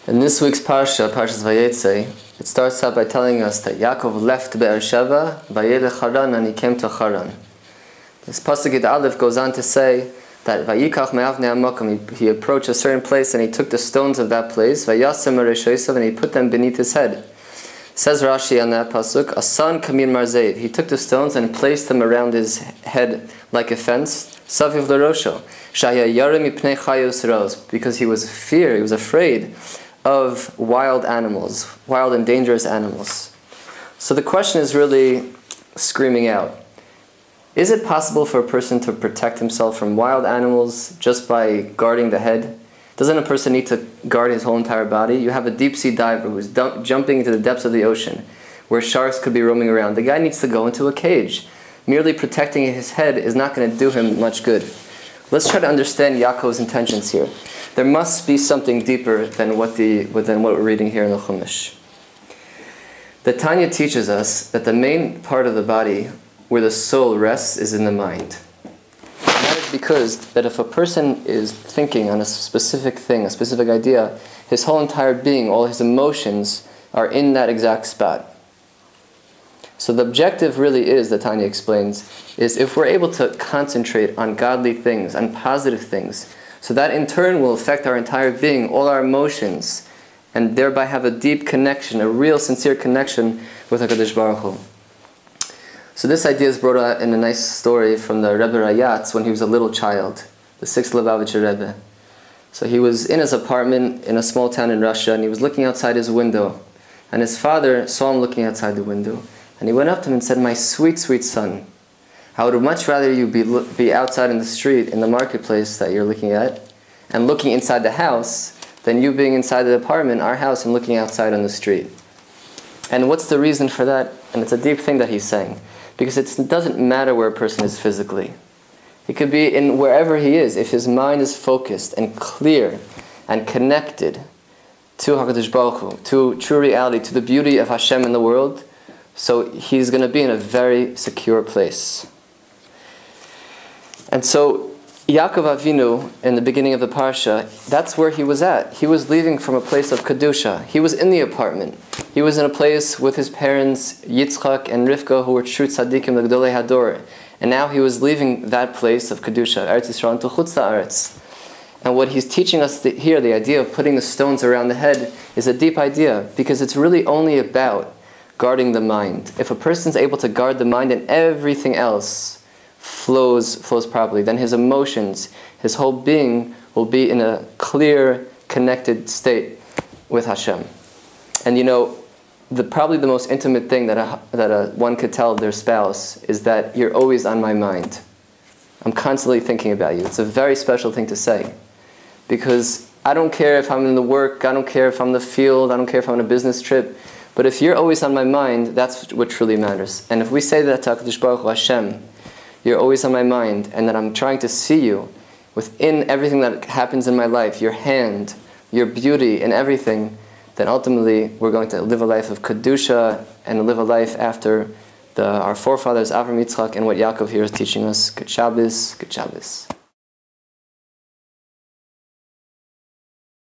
In this week's Parshat Vayetzei, it starts out by telling us that Yakov left Be'ersheva, Vayelech Charan, and he came to Charan. This pasuk in Aleph goes on to say that Vayikach me'avnei hamakom, he approached a certain place and he took the stones of that place, Vayasem ereshosav, and he put them beneath his head. Says Rashi on that pasuk, Asan kamin marzev, he took the stones and placed them around his head like a fence, Saviv l'rosho, Shaya yarim mipnei chayos ros, because he was afraid of wild animals, wild and dangerous animals. So the question is really screaming out, is it possible for a person to protect himself from wild animals just by guarding the head? Doesn't a person need to guard his whole entire body? You have a deep sea diver who's jumping into the depths of the ocean where sharks could be roaming around. The guy needs to go into a cage. Merely protecting his head is not going to do him much good. Let's try to understand Yaakov's intentions here. There must be something deeper than what we're reading here in the Chumash. The Tanya teaches us that the main part of the body where the soul rests is in the mind. And that is because that if a person is thinking on a specific thing, a specific idea, his whole entire being, all his emotions are in that exact spot. So the objective really is, the Tanya explains, is if we're able to concentrate on godly things, on positive things, so that in turn will affect our entire being, all our emotions, and thereby have a deep connection, a real sincere connection with HaKadosh Baruch Hu. So this idea is brought out in a nice story from the Rebbe Rayatz when he was a little child, the 6th Lubavitcher Rebbe. So he was in his apartment in a small town in Russia, and he was looking outside his window. And his father saw him looking outside the window. And he went up to him and said, "My sweet, sweet son, I would much rather you be outside in the street, in the marketplace that you're looking at, and looking inside the house, than you being inside the apartment, our house, and looking outside on the street." And what's the reason for that? And it's a deep thing that he's saying. Because it doesn't matter where a person is physically. He could be in wherever he is. If his mind is focused and clear and connected to HaKadosh Baruch Hu, to true reality, to the beauty of Hashem in the world, so he's going to be in a very secure place. And so Yaakov Avinu, in the beginning of the Parsha, that's where he was at. He was leaving from a place of Kedusha. He was in the apartment. He was in a place with his parents, Yitzchak and Rivka, who were true tzaddikim, the Gdolei Hador. And now he was leaving that place of Kedusha, Eretz Yisrael, to Chutz La'aretz. And what he's teaching us here, the idea of putting the stones around the head, is a deep idea, because it's really only about guarding the mind. If a person's able to guard the mind and everything else flows properly, then his emotions, his whole being will be in a clear, connected state with Hashem. And you know, probably the most intimate thing that one could tell their spouse is that you're always on my mind. I'm constantly thinking about you. It's a very special thing to say. Because I don't care if I'm in the work, I don't care if I'm in the field, I don't care if I'm on a business trip, but if you're always on my mind, that's what truly matters. And if we say that to HaKadosh Baruch Hu, Hashem, you're always on my mind, and that I'm trying to see you within everything that happens in my life, your hand, your beauty, and everything, then ultimately we're going to live a life of Kedusha and live a life after our forefathers, Avraham, Yitzchak, and what Yakov here is teaching us. Good Shabbos, good Shabbos.